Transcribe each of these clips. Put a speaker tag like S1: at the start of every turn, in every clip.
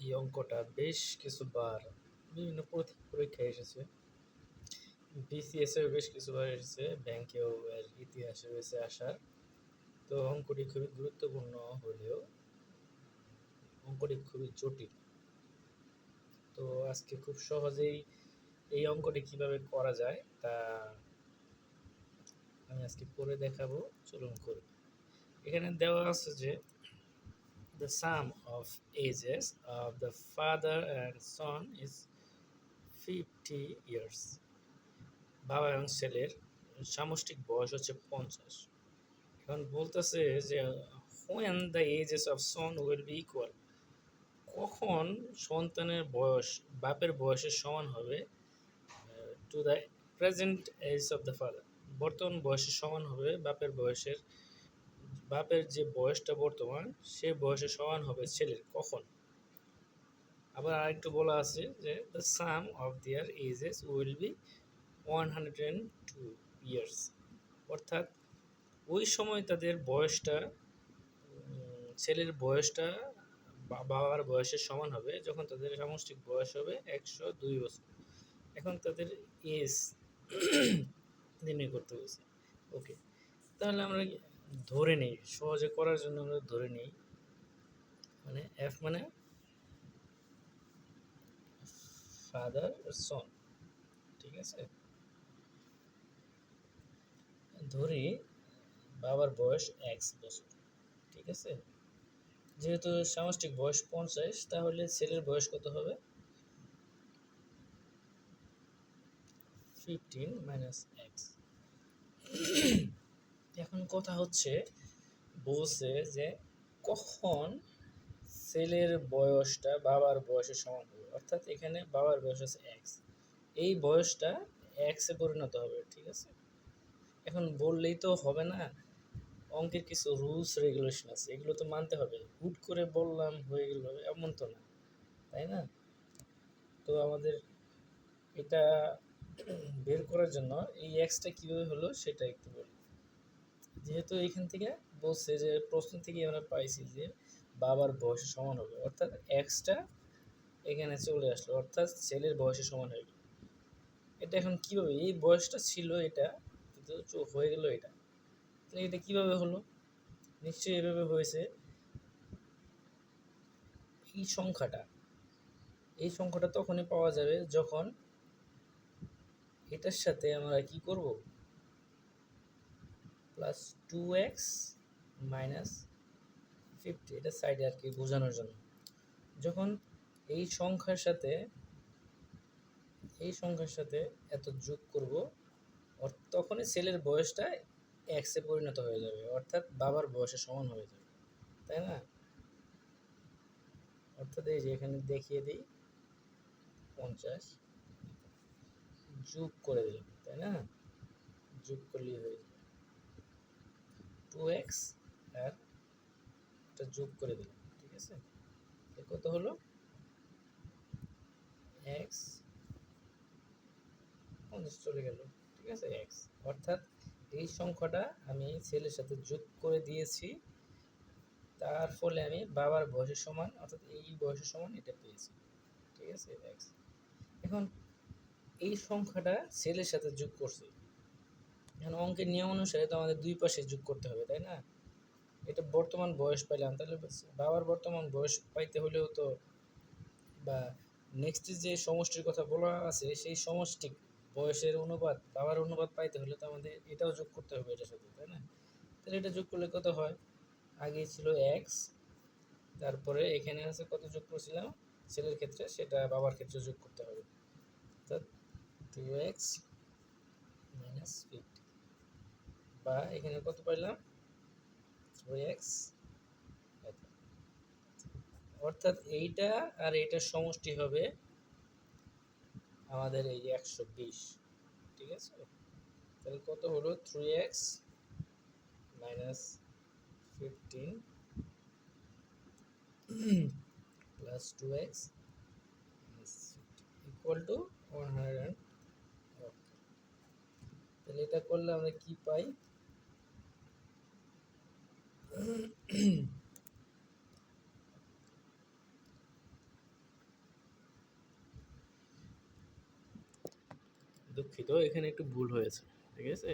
S1: এই অঙ্কটা বেশ কিছুবার বিভিন্ন পরীক্ষায় এসেছে, বিসিএস এও বেশ কিছুবার এসেছে, ব্যাংকেও এর ইতিহাসে রয়েছে আসার। তো অঙ্কটি খুবই গুরুত্বপূর্ণ হলেও অঙ্কটি খুবই জটিল। তো আজকে খুব সহজেই এই অঙ্কটি কিভাবে করা যায় তা আমি আজকে করে দেখাবো। চলুন করি। এখানে দেওয়া আছে যে the sum of ages of the father and son is 50 years. বাবা এবং ছেলের সামষ্টিক বয়স হচ্ছে 50। এখন বলতেছে যে when the ages of son will be equal, কখন সন্তানের বয়স বাপের বয়সের সমান হবে to the present age of the father, বর্তমান বয়সের সমান হবে বাপের যে বয়সটা বর্তমান সে বয়সের সমান হবে ছেলের কখন। আবার আরেকটু বলা আছে যে the sum of their ages will be 102 years, অর্থাৎ ওই সময় তাদের বয়সটা ছেলের বয়সটা বাবার বয়সের সমান হবে যখন তাদের সামষ্টিক বয়স হবে 102 বছর। এখন তাদের এজ নির্ণয় করতে বলছে। ওকে, তাহলে আমরা ধরে নিই, সহজে করার জন্য আমরা ধরে নিই, মানে এফ মানে ফাদার সন, ঠিক আছে। ধরি বাবার বয়স এক্স বছর, ঠিক আছে। যেহেতু সামষ্টিক বয়স 50, তাহলে ছেলের বয়স কত হবে? 15 মাইনাস এক্স। এখন কথা হচ্ছে, বলছে যে কখন ছেলের বয়সটা বাবার বয়সের সমান হবে, অর্থাৎ এখানে বাবার বয়স হচ্ছে এক্স, এই বয়সটা এক্সে পরিণত হবে, ঠিক আছে। এখন বললেই তো হবে না, অঙ্কের কিছু রুলস রেগুলেশন আছে, এগুলো তো মানতে হবে। হুট করে বললাম হয়ে গেল এমন তো না, তাই না? তো আমাদের এটা বের করার জন্য এই এক্সটা কীভাবে হলো সেটা একটু বলি। যেহেতু এইখান থেকে বলছে যে প্রশ্ন থেকে আমরা পাইছি যে বাবার বয়সের সমান হবে, অর্থাৎ এক্সটা এখানে চলে আসলো, অর্থাৎ ছেলের বয়সের সমান হয়ে গেল। এটা এখন কীভাবে, এই বয়সটা ছিল এটা, কিন্তু হয়ে গেল এটা, তাহলে এটা কীভাবে হলো? নিশ্চয়ই এভাবে হয়েছে। এই সংখ্যাটা তখনই পাওয়া যাবে যখন এটার সাথে আমরা কি করব, প্লাস 2x মাইনাস 50, এটা সাইডে আর কি বোঝানোর জন্য। যখন এই সংখ্যার সাথে এত যোগ করব, তখনই ছেলের বয়সটা এক্সে পরিণত হয়ে যাবে, অর্থাৎ বাবার বয়সের সমান হয়ে যাবে, তাই না? অর্থাৎ এই যে এখানে দেখিয়ে দিই 50 যোগ করে দিলাম, তাই না? যোগ করলেই হয়ে যাবে 2x আর এটা যোগ করে দিলাম, ঠিক আছে। কত হলো? x 50 চলে গেল, ঠিক আছে, x। অর্থাৎ এই সংখ্যাটা আমি ছেলের সাথে যোগ করে দিয়েছি, তার ফলে আমি বাবার বয়সের সমান, অর্থাৎ এই বয়সের সমান এটা পেয়েছি, ঠিক আছে, x। এখন এই সংখ্যাটা ছেলের সাথে যোগ করছি, এখন অঙ্কের নিয়ম অনুসারে তো আমাদের দুই পাশে যোগ করতে হবে, তাই না? এটা বর্তমান বয়স পাইলাম, তাহলে বাবার বর্তমান বয়স পাইতে হলেও তো, বা নেক্সট যে সমষ্টির কথা বলা আছে সেই সমষ্টিক বয়সের অনুপাত বাবার অনুপাত পাইতে হলে তো আমাদের এটাও যোগ করতে হবে এটার সাথে, তাই না? তাহলে এটা যোগ করলে কত হয়? আগে ছিল এক্স, তারপরে এখানে আছে কত যোগ করছিলাম ছেলের ক্ষেত্রে, সেটা বাবার ক্ষেত্রে যোগ করতে হবে, অর্থাৎ 2x মাইনাস 50, বা এখানে কত পাইলাম 3x, অর্থাৎ এইটা আর এইটার সমষ্টি হবে আমাদের এই 120, ঠিক আছে। তাহলে কত হলো? 3x minus 15 plus 2x equal to 100। তাহলে এটা করলে আমরা কি পাই? দুঃখিত, এখানে একটু ভুল হয়েছে, ঠিক আছে।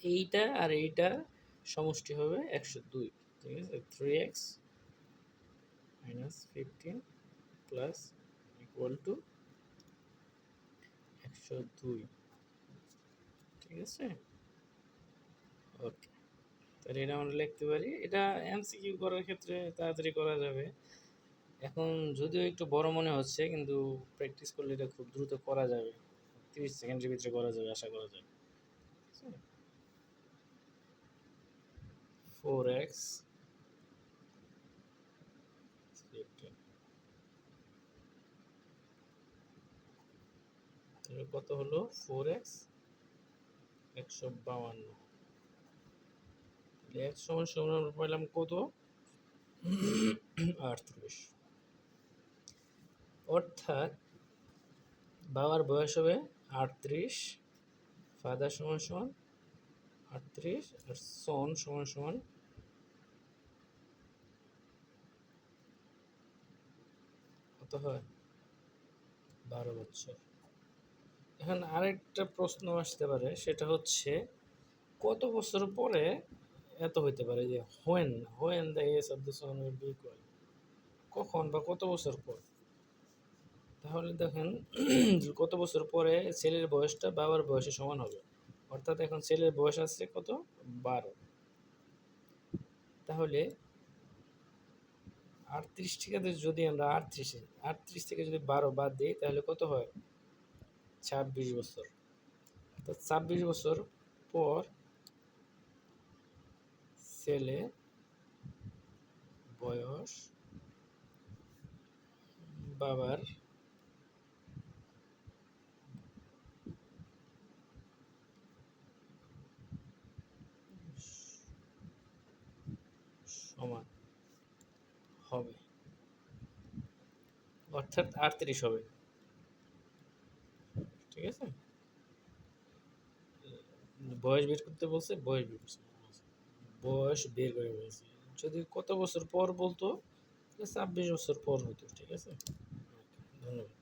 S1: এইটা আর এইটা সমষ্টি হবে 102, ঠিক আছে। 3x minus 15 plus equal to 102, ঠিক আছে। ওকে, তাহলে এটা আমরা লিখতে পারি। এটা এমসিকিউ করার ক্ষেত্রে তাড়াতাড়ি করা যাবে। এখন যদিও একটু বড় মনে হচ্ছে, কিন্তু প্র্যাকটিস করলে এটা খুব দ্রুত করা যাবে, 30 সেকেন্ডের ভিতরে করা যাবে, আশা করা যায়। 4x কত হলো? 4x 152। x সমান সমান আমরা পাইলাম কত? 38। অর্থাৎ বাবার বয়স হবে 38, ফাদার সমান সমান 38, আর সন সমান সমান কত হয়? 12 বছর। এখন আরেকটা প্রশ্ন আসতে পারে, সেটা হচ্ছে কত বছর পরে এত হইতে পারে, যে when the age of the son will be equal, কখন বা কত বছর পর। তাহলে দেখেন, কত বছর পরে ছেলের বয়সটা বাবার বয়সের সমান হবে। অর্থাৎ এখন ছেলের বয়স আছে কত? 12। তাহলে 38 থেকে যদি আমরা 38 থেকে যদি 12 বাদ দিই, তাহলে কত হয়? 26 বছর। অর্থাৎ 26 বছর পর ছেলে বয়স বাবার সমান হবে, অর্থাৎ 38 হবে, ঠিক আছে। বয়স বের করতে বলছে, বয়স বের করে বলছে। যদি কত বছর পর বলতো, 26 বছর পর হতো, ঠিক আছে। ধন্যবাদ।